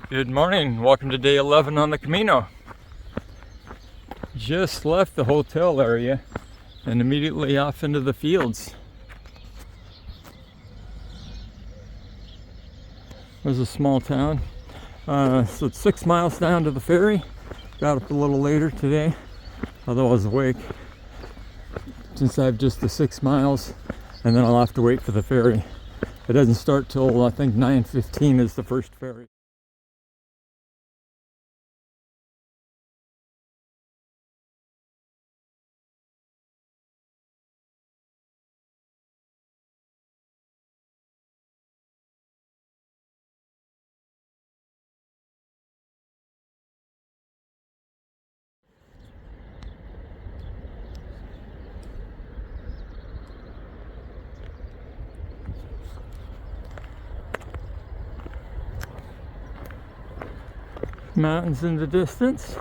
Good morning, welcome to day 11 on the Camino. Just left the hotel area and immediately off into the fields. There's a small town, so it's 6 miles down to the ferry. Got up a little later today, although I was awake, since I have just the 6 miles, and then I'll have to wait for the ferry. It doesn't start till I think 9:15 is the first ferry. Mountains in the distance.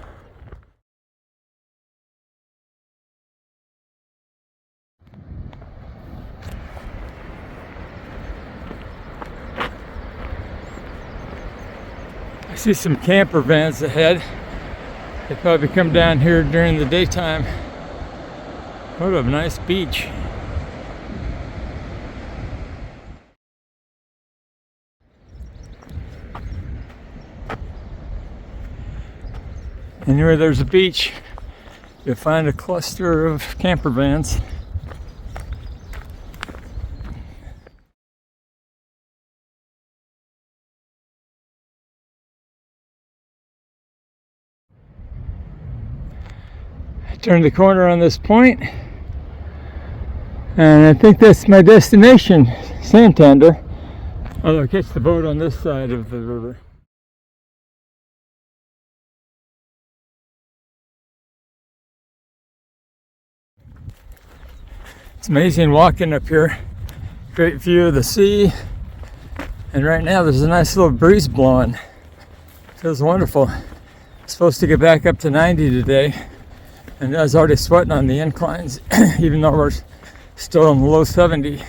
I see some camper vans ahead. They probably come down here during the daytime. What a nice beach. Anywhere there's a beach, you'll find a cluster of camper vans. I turned the corner on this point, and I think that's my destination, Santander. Although I catch the boat on this side of the river. It's amazing walking up here. Great view of the sea, and right now there's a nice little breeze blowing. Feels wonderful. Supposed to get back up to 90 today, and I was already sweating on the inclines, even though we're still in the low 70.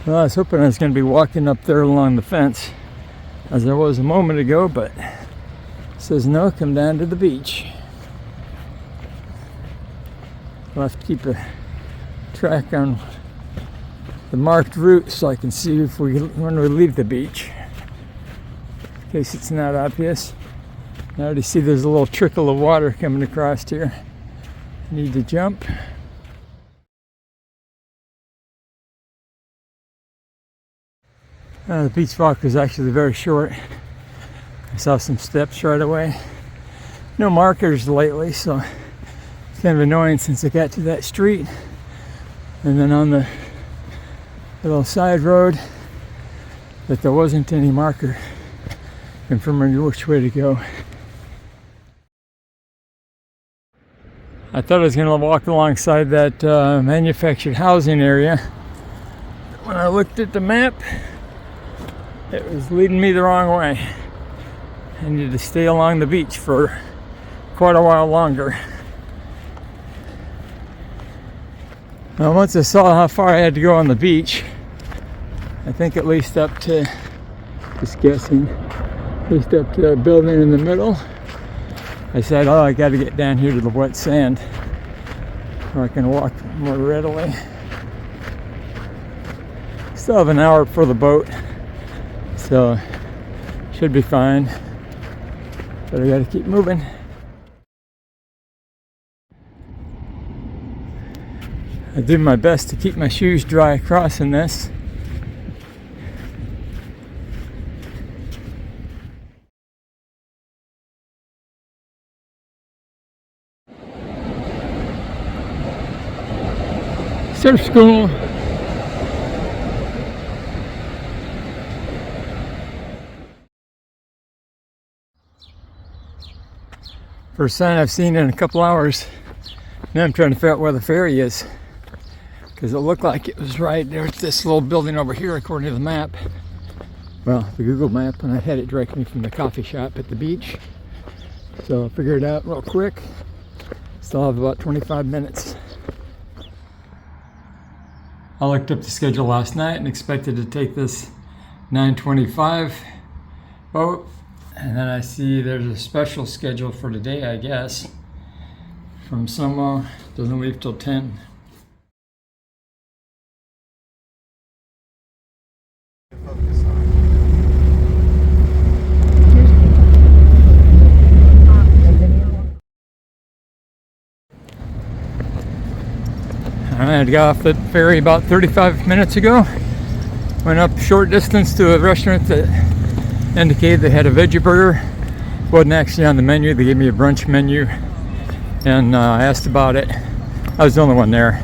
Well, I was hoping I was going to be walking up there along the fence, as I was a moment ago, but it says no, come down to the beach. We'll have to keep a track on the marked route so I can see if when we leave the beach, in case it's not obvious. I already see there's a little trickle of water coming across here. I need to jump. The beach walk was actually very short. I saw some steps right away. No markers lately, so it's kind of annoying since I got to that street. And then on the little side road, that there wasn't any marker confirming which way to go. I thought I was going to walk alongside that manufactured housing area. When I looked at the map, it was leading me the wrong way. I needed to stay along the beach for quite a while longer. Now, once I saw how far I had to go on the beach, I think at least up to, just guessing, at least up to a building in the middle, I said, oh, I got to get down here to the wet sand where I can walk more readily. Still have an hour for the boat, so should be fine, but I gotta keep moving. I do my best to keep my shoes dry crossing this. Surf school. First sign I've seen in a couple hours. Now I'm trying to figure out where the ferry is, because it looked like it was right there's this little building over here according to the map. Well, the Google map, when I had it direct me from the coffee shop at the beach. So I figured it out real quick. Still have about 25 minutes. I looked up the schedule last night and expected to take this 9:25 boat, and then I see there's a special schedule for today, I guess, from Samo. Doesn't leave till 10. I got off the ferry about 35 minutes ago. Went up a short distance to a restaurant that indicated they had a veggie burger. Wasn't actually on the menu. They gave me a brunch menu, and I asked about it. I was the only one there,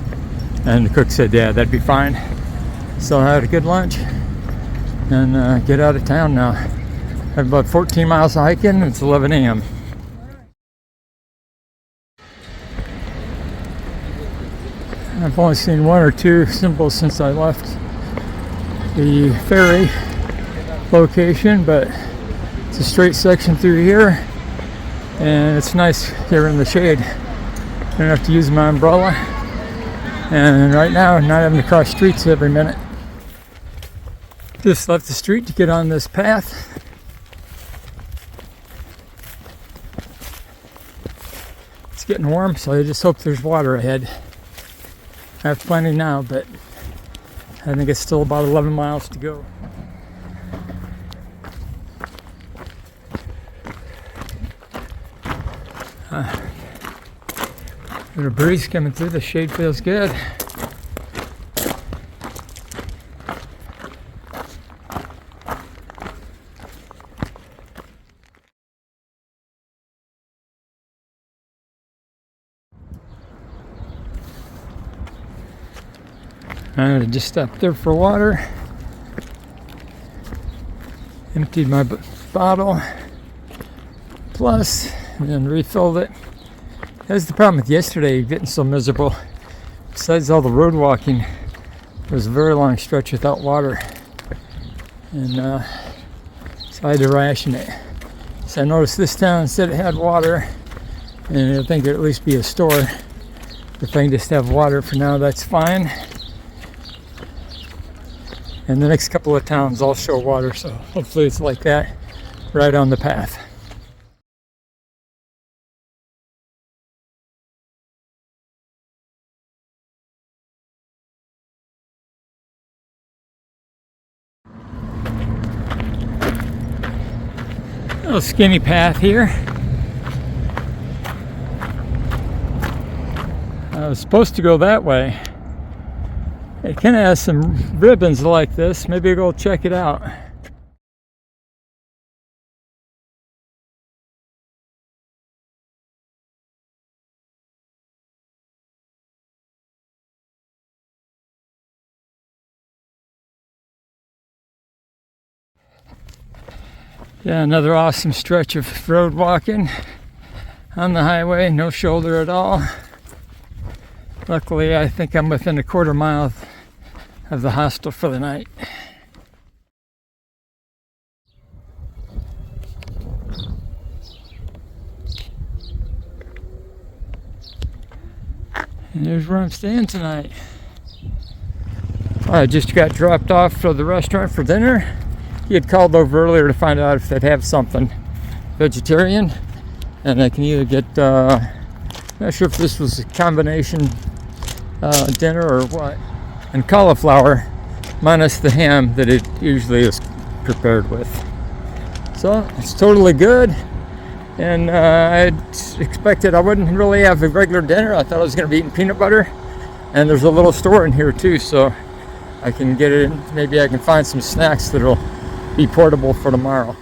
and the cook said, yeah, that'd be fine. So I had a good lunch and get out of town now. I have about 14 miles of hiking. It's 11 a.m. I've only seen one or two symbols since I left the ferry location, but it's a straight section through here, and it's nice here in the shade. I don't have to use my umbrella, and right now I'm not having to cross streets every minute. Just left the street to get on this path. It's getting warm, so I just hope there's water ahead. I have plenty now, but I think it's still about 11 miles to go. There's a breeze coming through. The shade feels good. I just stopped there for water. Emptied my bottle, plus, and then refilled it. That's the problem with yesterday getting so miserable. Besides all the road walking, there was a very long stretch without water, and so I had to ration it. So I noticed this town said it had water, and I think there'd at least be a store. If I can just have water for now, that's fine. And the next couple of towns all show water, so hopefully it's like that right on the path. A little skinny path here. I was supposed to go that way. It kind of has some ribbons like this. Maybe I'll go check it out. Yeah, another awesome stretch of road walking on the highway. No shoulder at all. Luckily, I think I'm within a quarter mile of the hostel for the night. And here's where I'm staying tonight. I just got dropped off for the restaurant for dinner. He had called over earlier to find out if they'd have something vegetarian, and I can either get, not sure if this was a combination dinner or what, and cauliflower minus the ham that it usually is prepared with. So it's totally good, and I expected I wouldn't really have a regular dinner. I thought I was going to be eating peanut butter, and there's a little store in here too, so I can get it in. Maybe I can find some snacks that'll be portable for tomorrow.